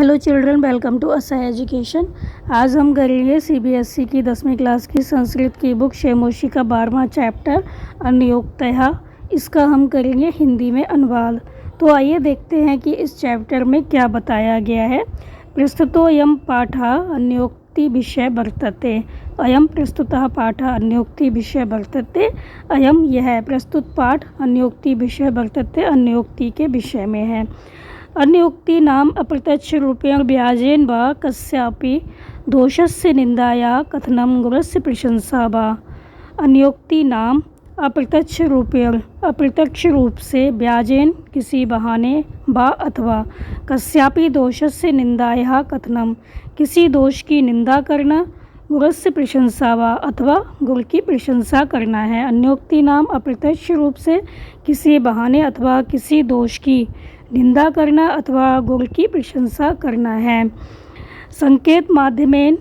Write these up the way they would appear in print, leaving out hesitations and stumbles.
Hello children, welcome to Asai education. आज हम करेंगे सीबीएसई की 10वीं क्लास की संस्कृत की बुक शेमोशी का 12वां चैप्टर अन्योक्तः। इसका हम करेंगे हिंदी में अनुवाद। तो आइए देखते हैं कि इस चैप्टर में क्या बताया गया है। प्रस्तुतोऽयं पाठः अन्योक्ति विषय वर्तते। अयं प्रस्तुतः पाठः अन्योक्ति विषय वर्तते। अयं यह प्रस्तुत पाठ अन्योक्ति विषय वर्तते, अन्योक्ति के विषय में है। अन्योक्ति नाम अप्रत्यक्ष रूपेण व्याजेन वा कस्यापि दोषस्य निंदाया कथनम गुरस्य प्रशंसा वा। अन्योक्ति नाम अप्रत्यक्ष रूप से व्याजेन किसी बहाने वा अथवा कस्यापि दोषस्य निंदाया कथनम किसी दोष की निंदा करना, गुरस्य प्रशंसा वा अथवा गुरु की प्रशंसा करना है। अन्योक्ति नाम अप्रत्यक्ष रूप से किसी बहाने अथवा किसी दोष की निंदा करना अथवा गुरु की प्रशंसा करना है। संकेत माध्यमेन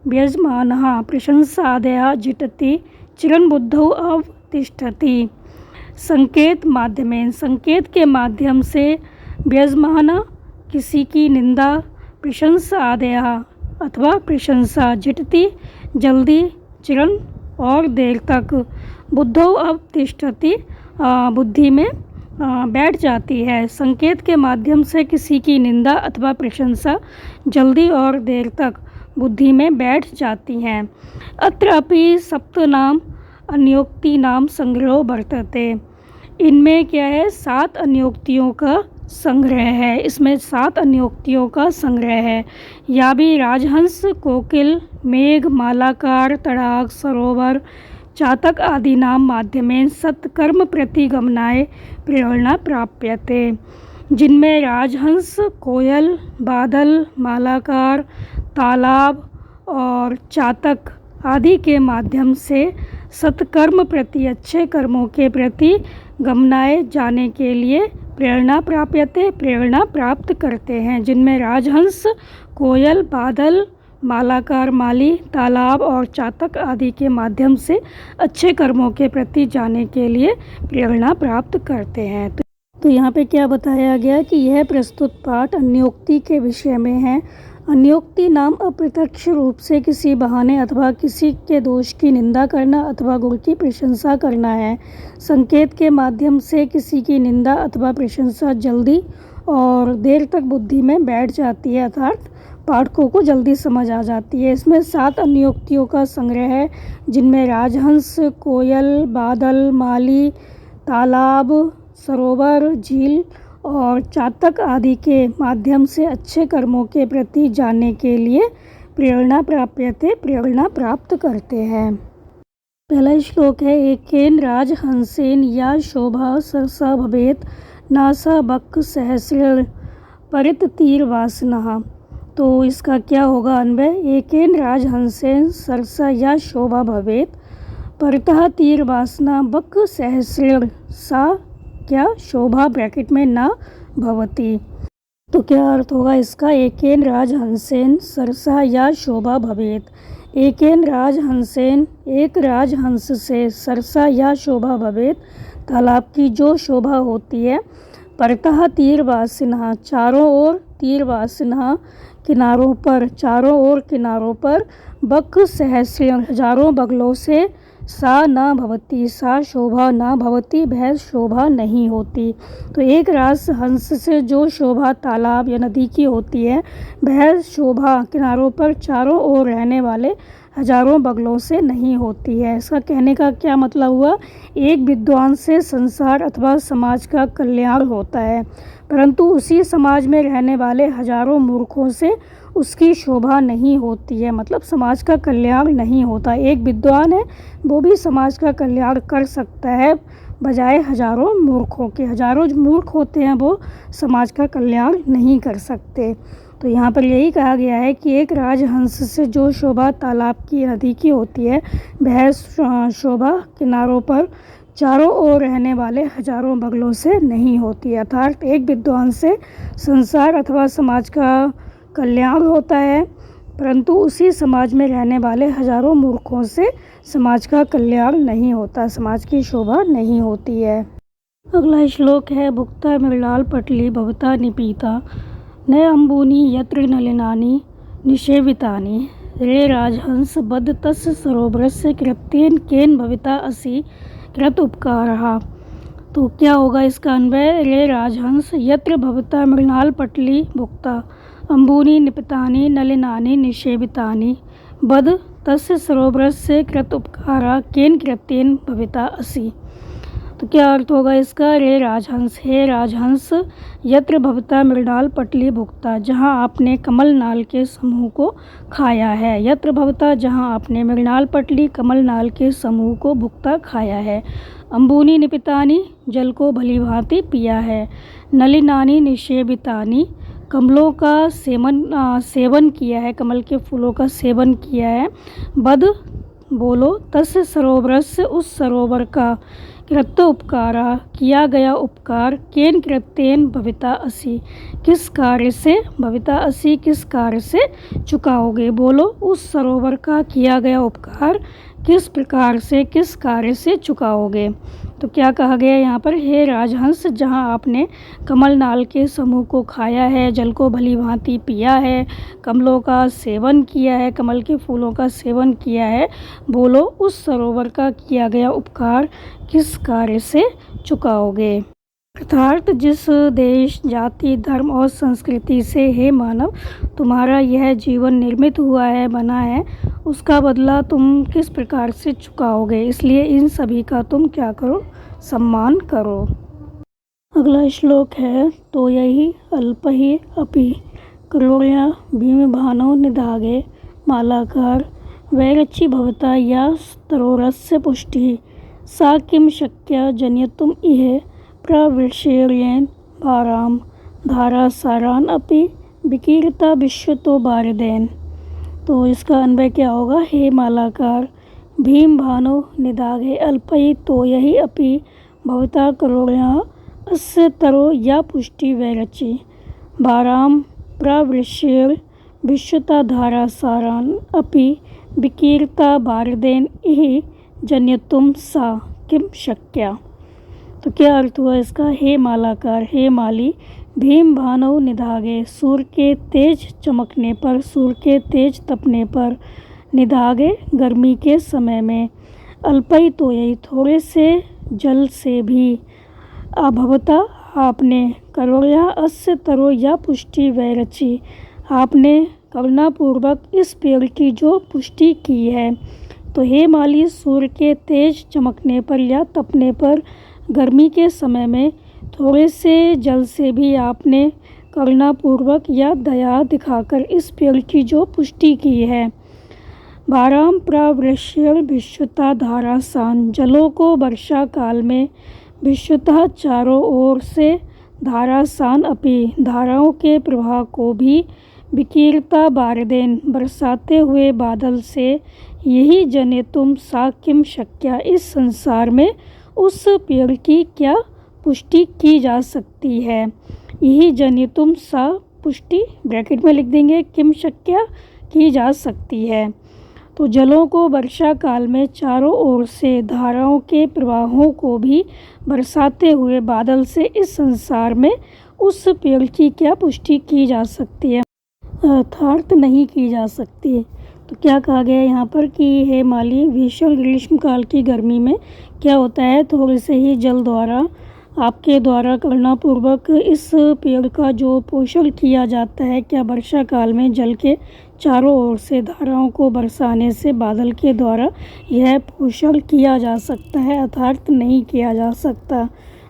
व्यजमानः प्रशंसादयः झटिति चिरन्बुद्धौ अवतिष्ठति। संकेत माध्यमेन, संकेत के माध्यम से व्यजमान किसी की निंदा, प्रशंसादयः अथवा प्रशंसा, झटिति जल्दी, चिरन और देर तक, बुद्धौ अवतिष्ठति बुद्धि में बैठ जाती है। संकेत के माध्यम से किसी की निंदा अथवा प्रशंसा जल्दी और देर तक बुद्धि में बैठ जाती हैं। अत्र अपि सप्तनाम अन्योक्ति नाम संग्रहो वर्तते। इनमें क्या है, 7 अन्योक्तियों का संग्रह है। इसमें 7 अन्योक्तियों का संग्रह है। या भी राजहंस, कोकिल, मेघ, मालाकार, तड़ाक, सरोवर, चातक आदि नाम माध्यमेन सत्कर्म प्रतिगमनाय प्रेरणा प्राप्यते। जिनमें राजहंस, कोयल, बादल, मालाकार, तालाब और चातक आदि के माध्यम से सत्कर्म प्रति, अच्छे कर्मों के प्रति गमनाए जाने के लिए प्रेरणा प्राप्यते, प्रेरणा प्राप्त करते हैं। जिनमें राजहंस, कोयल, बादल, मालाकार, माली, तालाब और चातक आदि के माध्यम से अच्छे कर्मों के प्रति जाने के लिए प्रेरणा प्राप्त करते हैं। तो यहाँ पे क्या बताया गया कि यह प्रस्तुत पाठ अन्योक्ति के विषय में है। अन्योक्ति नाम अप्रत्यक्ष रूप से किसी बहाने अथवा किसी के दोष की निंदा करना अथवा गुरु की प्रशंसा करना है। संकेत के माध्यम से किसी की निंदा अथवा प्रशंसा जल्दी और देर तक बुद्धि में बैठ जाती है, अर्थात पाठकों को जल्दी समझ आ जाती है। इसमें 7 अन्योक्तियों का संग्रह है, जिनमें राजहंस, कोयल, बादल, माली, तालाब, सरोवर, झील और चातक आदि के माध्यम से अच्छे कर्मों के प्रति जानने के लिए प्रेरणा प्राप्यते, प्रेरणा प्राप्त करते हैं। पहला श्लोक है, एकेन राजहंसेन या शोभा सरसा भवेत नासा बक सहस्रेण परिततीर्वासनः। तो इसका क्या होगा अन्वय, एकेन राजहंसेन सरसा या शोभा भवेत परतः तीर वासना बक सहस्रेण सा क्या शोभा ब्रैकेट में ना भवती। तो क्या अर्थ होगा इसका, एकेन राजहंसेन सरसा या शोभा भवेत। एकेन राजहंसेन, एक राजहंस से, सरसा या शोभा भवेत तालाब की जो शोभा होती है, परतः तीरवासिनः चारों ओर, तीरवासिनः किनारों पर, चारों ओर किनारों पर, बक सहस्रेण हजारों बगलों से, सा न भवती सा शोभा न भवती वह शोभा नहीं होती। तो एक राजहंस से जो शोभा तालाब या नदी की होती है, वह शोभा किनारों पर चारों ओर रहने वाले हजारों बगलों से नहीं होती है। इसका कहने का क्या मतलब हुआ, एक विद्वान से संसार अथवा समाज का कल्याण होता है, परंतु उसी समाज में रहने वाले हजारों मूर्खों से उसकी शोभा नहीं होती है, मतलब समाज का कल्याण नहीं होता। एक विद्वान है वो भी समाज का कल्याण कर सकता है बजाय हजारों मूर्खों के। हजारों जो मूर्ख होते हैं वो समाज का कल्याण नहीं कर सकते। तो यहाँ पर यही कहा गया है कि एक राजहंस से जो शोभा तालाब की, नदी की होती है, वह शोभा किनारों पर चारों ओर रहने वाले हजारों बगलों से नहीं होती। अर्थात एक विद्वान से संसार अथवा समाज का कल्याण होता है, परंतु उसी समाज में रहने वाले हजारों मूर्खों से समाज का कल्याण नहीं होता, समाज की शोभा नहीं होती है। अगला श्लोक है, भुक्ता मृणाल पटली भवता निपीता न अम्बूनि यत्र नलिनानि निषेवितानि रे राजहंस बद्ध तस्य सरोवरस्य कृत्येन केन भविता असि कृत उपकारः। तो क्या होगा इसका अन्वय? रे राजहंस यत्र भवता मृणाल पटली भुक्ता अम्बूनि निपितानि नलिनानि निषेवितानि बद्ध तस्य सरोवरस्य कृत उपकारः केन कृत्येन भविता असि। तो क्या अर्थ होगा इसका? रे राजहंस, हे राजहंस, यत्र भवता मृणाल पटली भुक्ता, जहाँ आपने कमल नाल के समूह को खाया है। यत्र भवता, जहाँ आपने मृणाल पटली कमल नाल के समूह को भुक्ता खाया है। अम्बूनि निपितानि, जल को भली भांति पिया है। नलिनानि निषेवितानि, कमलों का सेवन किया है, कमल के फूलों का सेवन किया है। बद बोलो, तस्य सरोवरस्य, उस सरोवर का, कृत्य उपकारा, किया गया उपकार, केन कृत्येन भविता असि, किस कार्य से, भविता असि किस कार्य से चुकाओगे। बोलो, उस सरोवर का किया गया उपकार किस प्रकार से, किस कार्य से चुकाओगे। तो क्या कहा गया यहाँ पर? हे राजहंस, जहाँ आपने कमल नाल के समूह को खाया है, जल को भली भांति पिया है, कमलों का सेवन किया है, कमल के फूलों का सेवन किया है, बोलो उस सरोवर का किया गया उपकार किस कार्य से चुकाओगे। अर्थात जिस देश, जाति, धर्म और संस्कृति से हे मानव तुम्हारा यह जीवन निर्मित हुआ है, बना है, उसका बदला तुम किस प्रकार से चुकाओगे। इसलिए इन सभी का तुम क्या करो? सम्मान करो। अगला श्लोक है, तो यही अल्प ही अपि करोड़या भीमभानो निधागे मालाकार वैरच्छि भवता या स्तरोरस्य पुष्टि सा किम शक्या जनितुम इह प्रविशेर्येन भाराम धारासारान अपि विकीर्ता विश्वतो बारिदेन। तो इसका अन्वय क्या होगा? हे मालाकार, भीम भानो निधागे अल्पई तो यही अपि भवता करोड़या अस्य तरो या पुष्टि वैरचि भाराम प्रविशेर विश्वता धारासारान अपि विकीर्ता बारिदेन इह जन्यतुम सा किम शक्या। तो क्या अर्थ हुआ इसका? हे मालाकार, हे माली, भीम भानो निधागे, सूर्य के तेज चमकने पर, सूर्य के तेज तपने पर, निधागे गर्मी के समय में, अल्पई तो यही थोड़े से जल से भी, अभवता आपने, करोड़या अस्य तरो या पुष्टि वैरचि आपने करुणापूर्वक इस पेड़ की जो पुष्टि की है। तो हे माली, सूर्य के तेज चमकने पर या तपने पर, गर्मी के समय में थोड़े से जल से भी आपने करुणापूर्वक या दया दिखाकर इस पेड़ की जो पुष्टि की है। भाराम प्रवृश्य विश्वता धारासान, जलों को वर्षा काल में विश्वतः चारों ओर से, धारासान अपि धाराओं के प्रवाह को भी, विकीर्ता बारिदेन बरसाते हुए बादल से, यही जने तुम सा किम शक्या, इस संसार में उस पेड़ की क्या पुष्टि की जा सकती है। यही जने तुम सा पुष्टि ब्रैकेट में लिख देंगे, किम शक्या की जा सकती है। तो जलों को वर्षा काल में चारों ओर से, धाराओं के प्रवाहों को भी बरसाते हुए बादल से, इस संसार में उस पेड़ की क्या पुष्टि की जा सकती है, अर्थात नहीं की जा सकती। तो क्या कहा गया यहाँ पर कि हे माली, भीषण ग्रीष्मकाल की गर्मी में क्या होता है, थोड़े से ही जल द्वारा, आपके द्वारा करुणापूर्वक इस पेड़ का जो पोषण किया जाता है, क्या वर्षा काल में जल के चारों ओर से धाराओं को बरसाने से, बादल के द्वारा यह पोषण किया जा सकता है, अर्थात नहीं किया जा सकता।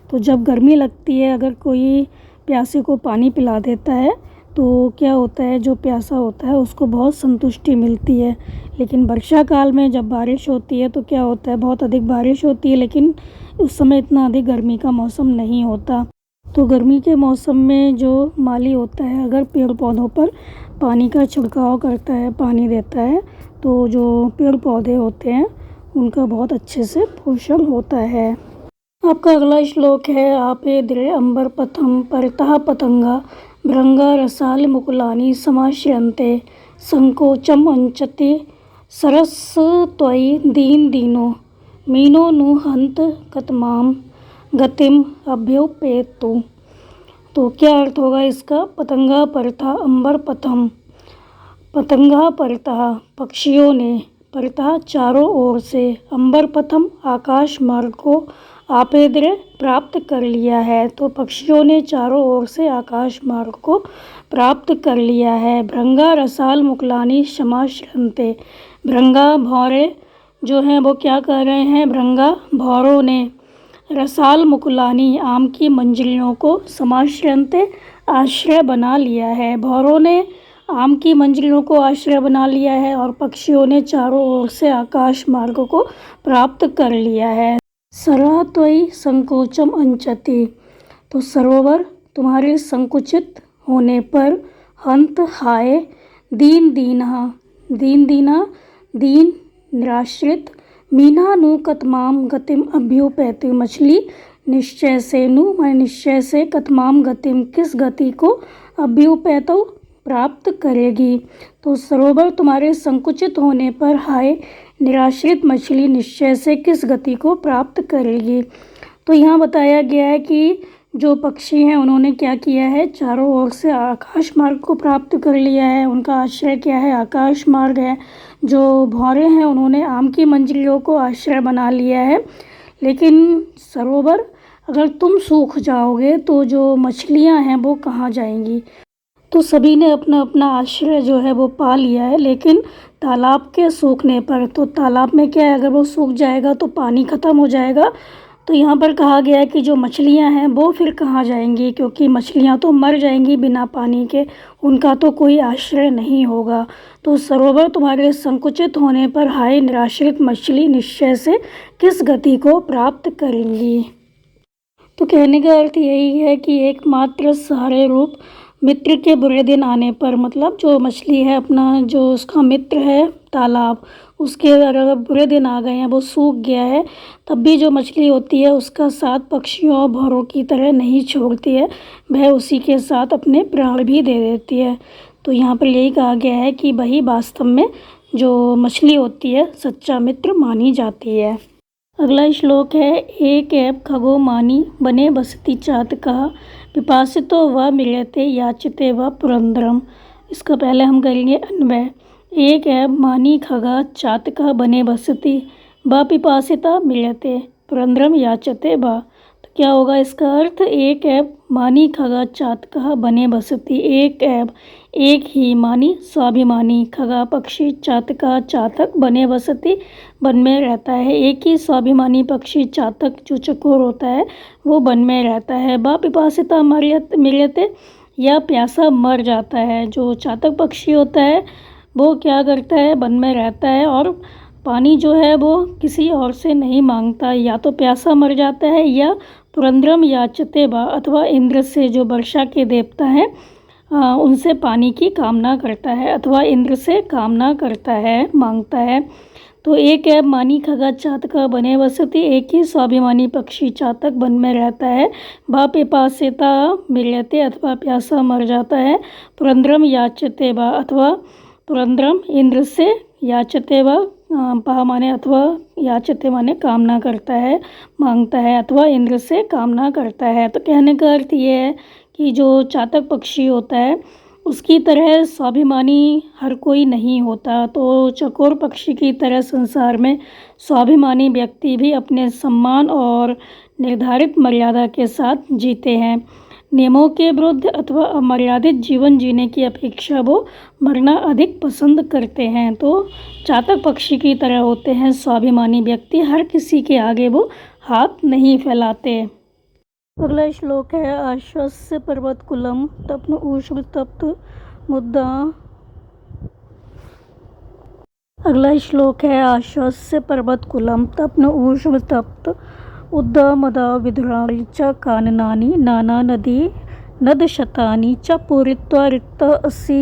तो जब गर्मी लगती है, अगर कोई प्यासे को पानी पिला देता है तो क्या होता है, जो प्यासा होता है उसको बहुत संतुष्टि मिलती है। लेकिन वर्षा काल में जब बारिश होती है तो क्या होता है, बहुत अधिक बारिश होती है, लेकिन उस समय इतना अधिक गर्मी का मौसम नहीं होता। तो गर्मी के मौसम में जो माली होता है, अगर पेड़ पौधों पर पानी का छिड़काव करता है, पानी देता है, तो जो पेड़ पौधे होते हैं उनका बहुत अच्छे से पोषण होता है। आपका अगला श्लोक है, आपे द्रे अंबर पथम परतः पतंगा भृंगा रसाल मुकुलानि समाश्रयन्ते संकोचम अंचति सरस त्वयि दीन दीनो मीनो नु हंत कतमाम गतिम अभ्युपेतु। तो क्या अर्थ होगा इसका? पतंगा परथा अंबर पथम, पतंगा परथा पक्षियों ने, परथा चारों ओर से, अंबर पथम आकाश मार्ग को आपेद्र प्राप्त कर लिया है। तो पक्षियों ने चारों ओर से आकाश मार्ग को प्राप्त कर लिया है। भृंगा रसाल मुकुलानी समाश्रंते, भृंगा भौरे जो हैं वो क्या कर रहे हैं? भृंगा भौरों ने रसाल मुकुलानी आम की मंजरियों को समाश्रंते आश्रय बना लिया है। भौरों ने आम की मंजरियों को आश्रय बना लिया है और पक्षियों ने चारों ओर से आकाश मार्ग को प्राप्त कर लिया है। सरा त्वयि संकोचम अंचति, तो सरोवर तुम्हारे संकुचित होने पर, हंत हाय दीन दीना, दीन दीना दीन निराश्रित, मीना नु कतमाम गतिम अभ्युपैति, मछली निश्चय से, नु मैं निश्चय से, कतमाम गतिम किस गति को, अभ्युपैतो प्राप्त करेगी। तो सरोवर तुम्हारे संकुचित होने पर, हाय निराश्रित मछली निश्चय से किस गति को प्राप्त करेगी। तो यहाँ बताया गया है कि जो पक्षी हैं उन्होंने क्या किया है? चारों ओर से आकाश मार्ग को प्राप्त कर लिया है। उनका आश्रय क्या है? आकाश मार्ग है। जो भौरे हैं उन्होंने आम की मंजरियों को आश्रय बना लिया है। लेकिन सरोवर अगर तुम सूख जाओगे तो जो मछलियाँ हैं वो कहाँ जाएंगी? तो सभी ने अपना अपना आश्रय जो है वो पा लिया है। लेकिन तालाब के सूखने पर, तो तालाब में क्या है, अगर वो सूख जाएगा तो पानी ख़त्म हो जाएगा। तो यहाँ पर कहा गया है कि जो मछलियाँ हैं वो फिर कहाँ जाएंगी, क्योंकि मछलियाँ तो मर जाएंगी बिना पानी के, उनका तो कोई आश्रय नहीं होगा। तो सरोवर तुम्हारे संकुचित होने पर, हाय निराश्रित मछली निश्चय से किस गति को प्राप्त करेंगी। तो कहने का अर्थ यही है कि एकमात्र सहारे रूप मित्र के बुरे दिन आने पर, मतलब जो मछली है अपना, जो उसका मित्र है तालाब, उसके अगर बुरे दिन आ गए हैं, वो सूख गया है, तब भी जो मछली होती है उसका साथ पक्षियों और भौरों की तरह नहीं छोड़ती है, वह उसी के साथ अपने प्राण भी दे देती है। तो यहाँ पर यही कहा गया है कि वही वास्तव में जो मछली होती है सच्चा मित्र मानी जाती है। अगला श्लोक है, एक एव खगो मानी बने बसती चातकः, पिपासितो व मिलते याचते व पुरंदरम। इसका पहले हम करेंगे अन्वय। एक एव मानी खगा चातकः बने बसती, व पिपासिता मिलते पुरंदरम याचते व। तो क्या होगा इसका अर्थ? एक एव मानी खगा चातकः बने बसती, एक एव एक ही, मानी स्वाभिमानी, खगा पक्षी, चातका चातक, बने बसती वन में रहता है। एक ही स्वाभिमानी पक्षी चातक जो चकोर होता है वो वन में रहता है। बा पिपासिता मृयते, या प्यासा मर जाता है। जो चातक पक्षी होता है वो क्या करता है? वन में रहता है और पानी जो है वो किसी और से नहीं मांगता, या तो प्यासा मर जाता है या पुरंदरम याचते बा, अथवा इंद्र से, जो वर्षा के देवता हैं, उनसे पानी की कामना करता है, अथवा इंद्र से कामना करता है, मांगता है। तो एक है मानी खगा चातक बने बसती, एक ही स्वाभिमानी पक्षी चातक वन में रहता है। बा पिपासिता मृयते, अथवा प्यासा मर जाता है। पुरंदरम याचते बा, अथवा पुरंदरम इंद्र से, याचते व पा माने अथवा याचते माने कामना करता है, मांगता है, अथवा इंद्र से कामना करता है। तो कहने का अर्थ ये है कि जो चातक पक्षी होता है उसकी तरह स्वाभिमानी हर कोई नहीं होता। तो चकोर पक्षी की तरह संसार में स्वाभिमानी व्यक्ति भी अपने सम्मान और निर्धारित मर्यादा के साथ जीते हैं। नियमों के विरुद्ध अथवा अमर्यादित जीवन जीने की अपेक्षा वो मरना अधिक पसंद करते हैं। तो चातक पक्षी की तरह होते हैं स्वाभिमानी व्यक्ति, हर किसी के आगे वो हाथ नहीं फैलाते। अगला श्लोक है, आश्वस्य पर्वत कुलम तप्न ऊष्म तप्त मुद्दा। अगला श्लोक है, आश्वस्य पर्वत कुलम तप्न ऊष्म तप्त उद्दा मदा विधुराणि च काननानि नाना नदी नद शतानि च पूरित्वा रिक्त असि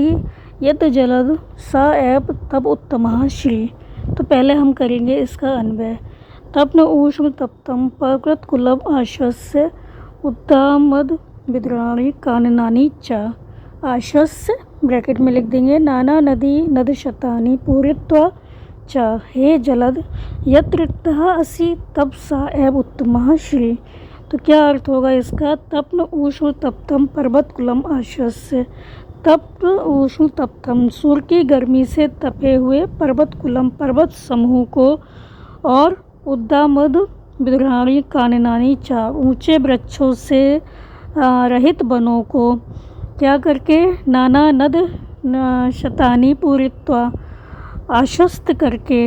यद जलद सा एव तब उत्तमः श्री। तो पहले हम करेंगे इसका अन्वय। तप्न ऊष्म तप्तम पर्वत कुलम आश्वस्य उत्तमद विद्राणी काननानी च। आश्वस्य ब्रैकेट में लिख देंगे, नाना नदी नद शतानि पूरित्वा च, हे जलद यत्र रिक्तः असि तब सा एव उत्तमः श्री। तो तो क्या अर्थ होगा इसका? तप्न ऊषु तप्तम पर्वत कुलम आश्वस्य। तप्त ऊषु तप्तम, सूर्य की गर्मी से तपे हुए पर्वत कुलम पर्वत समूह को, और उद्दामद विद्राणी काननानी चा, ऊंचे वृक्षों से रहित वनों को क्या करके, नाना नद शतानी पूरित्वा, आश्वस्त करके,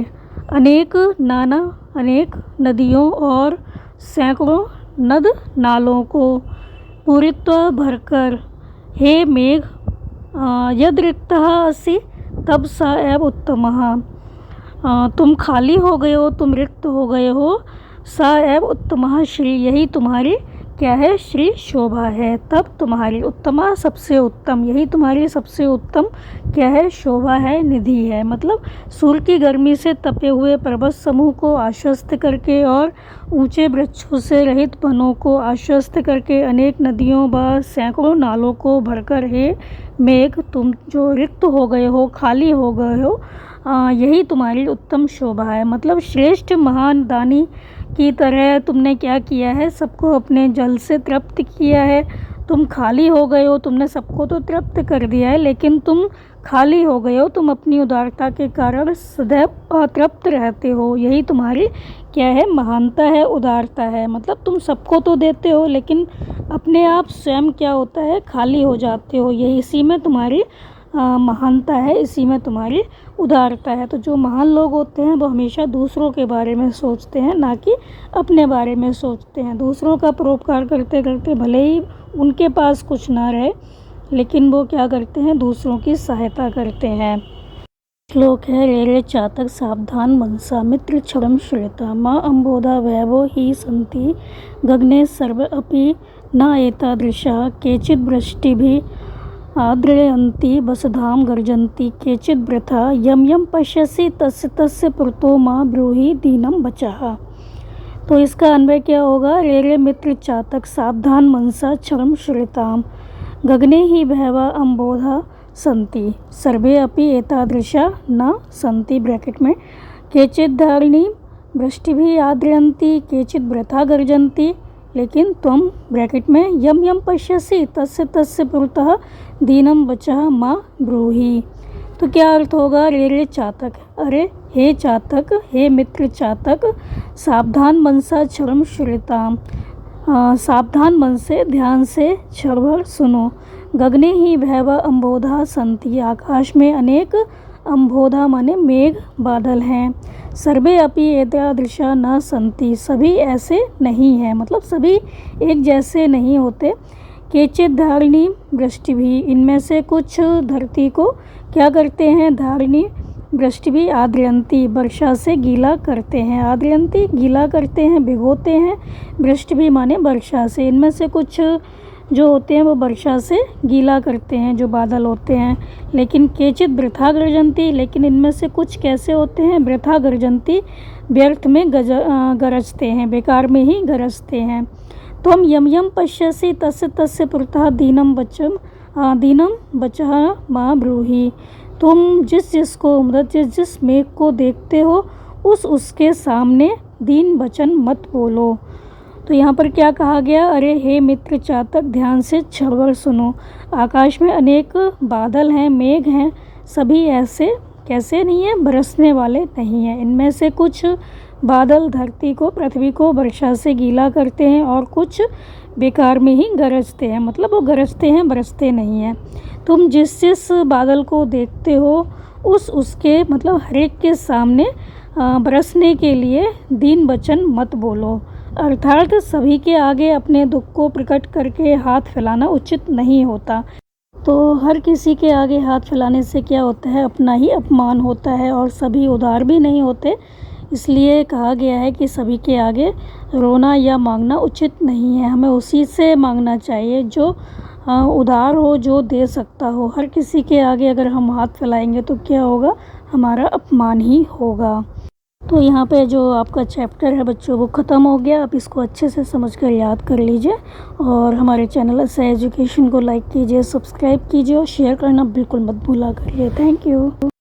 अनेक नदियों और सैकड़ों नद नालों को, पूरित्वा भरकर, हे मेघ यदृक्तः असि तब स एव उत्तमः, तुम खाली हो गए हो, तुम रिक्त हो गए हो, स एव उत्तमः श्री, यही तुम्हारी क्या है, श्री शोभा है, तब तुम्हारी उत्तमा सबसे उत्तम, यही तुम्हारी सबसे उत्तम क्या है, शोभा है, निधि है। मतलब सूर्य की गर्मी से तपे हुए पर्वत समूह को आश्वस्त करके और ऊंचे वृक्षों से रहित वनों को आश्वस्त करके, अनेक नदियों व सैकड़ों नालों को भरकर, हे मेघ तुम जो रिक्त हो गए हो, खाली हो गए हो, यही तुम्हारी उत्तम शोभा है। मतलब श्रेष्ठ महान दानी की तरह तुमने क्या किया है, सबको अपने जल से तृप्त किया है। तुम खाली हो गए हो, तुमने सबको तो तृप्त कर दिया है, लेकिन तुम खाली हो गए हो, तुम अपनी उदारता के कारण सदैव अतृप्त रहते हो, यही तुम्हारी क्या है, महानता है, उदारता है। मतलब तुम सबको तो देते हो, लेकिन अपने आप स्वयं क्या होता है, खाली हो जाते हो, यही इसी में तुम्हारी महानता है, इसी में तुम्हारी उदारता है। तो जो महान लोग होते हैं वो हमेशा दूसरों के बारे में सोचते हैं, ना कि अपने बारे में सोचते हैं। दूसरों का परोपकार करते करते भले ही उनके पास कुछ ना रहे, लेकिन वो क्या करते हैं, दूसरों की सहायता करते हैं। श्लोक है, रे रे चातक सावधान मनसा मित्र क्षरम श्रेता, माँ अम्बोधा वैभो ही सन्ति गगने सर्व अपि न एतादृशः, केचित् वृष्टिभिः आद्रयन्ति वसधाम गर्जन्ति, केचित् वृथा यम यम पश्यसि तस्य तस्य पुरतो माँ ब्रूहि दीनम बचः। तो इसका अन्वय क्या होगा, रे रे मित्र चातक सावधान मनसा क्षरम श्रेताम, गगने ही बहवा अम्बोधा संति सर्वे अपि एतादृशा न संति, ब्रैकेट में, केचित् धारिणी वृष्टिभिः आद्रयन्ति केचित् वृथा गर्जन्ति, लेकिन तुम ब्रैकेट में यम यम पश्यसि तस्य तस्य पुरतः दीनम बचः माँ ब्रूहि। तो क्या अर्थ होगा, रे रे चातक, अरे हे चातक, हे मित्र चातक, सावधान मनसा क्षरम श्रेताम, सावधान मन से ध्यान से क्षण भर सुनो, गगने ही भैवा अम्बोधा संति, आकाश में अनेक अम्बोधा माने मेघ बादल हैं, सर्वे अपि एतादृशा न संति, सभी ऐसे नहीं हैं, मतलब सभी एक जैसे नहीं होते, केचित् धारिणी वृष्टि भी, इनमें से कुछ धरती को क्या करते हैं, धारिणी वृष्टि भी, आद्रयंती वर्षा से गीला करते हैं, आद्रयंती गीला करते हैं, भिगोते हैं, वृष्टि भी माने वर्षा से, इनमें से कुछ जो होते हैं वो वर्षा से गीला करते हैं, जो बादल होते हैं। लेकिन केचित् वृथा गर्जन्ति, लेकिन इनमें से कुछ कैसे होते हैं, वृथा गर्जन्ति, व्यर्थ में गरजते हैं, बेकार में ही गरजते हैं। तो हम यम यम पश्यसि तस्य तस्य पुरतः दीनम बचः माँ ब्रूहि, तुम जिस जिसको मतलब जिस मेघ को देखते हो उसके सामने दीन वचन मत बोलो। तो यहाँ पर क्या कहा गया, अरे हे मित्र चातक ध्यान से क्षण भर सुनो, आकाश में अनेक बादल हैं, मेघ हैं, सभी ऐसे कैसे नहीं है, बरसने वाले नहीं हैं। इनमें से कुछ बादल धरती को, पृथ्वी को वर्षा से गीला करते हैं और कुछ बेकार में ही गरजते हैं, मतलब वो गरजते हैं, बरसते नहीं हैं। तुम जिस जिस बादल को देखते हो उसके मतलब हर एक के सामने बरसने के लिए दीन वचन मत बोलो, अर्थात सभी के आगे अपने दुख को प्रकट करके हाथ फैलाना उचित नहीं होता। तो हर किसी के आगे हाथ फैलाने से क्या होता है, अपना ही अपमान होता है और सभी उदार भी नहीं होते। इसलिए कहा गया है कि सभी के आगे रोना या मांगना उचित नहीं है, हमें उसी से मांगना चाहिए जो उदार हो, जो दे सकता हो। हर किसी के आगे अगर हम हाथ फैलाएंगे तो क्या होगा, हमारा अपमान ही होगा। तो यहाँ पे जो आपका चैप्टर है बच्चों वो ख़त्म हो गया। आप इसको अच्छे से समझकर याद कर लीजिए और हमारे चैनल से एजुकेशन को लाइक कीजिए, सब्सक्राइब कीजिए और शेयर करना बिल्कुल मत भूला करिए। Thank you.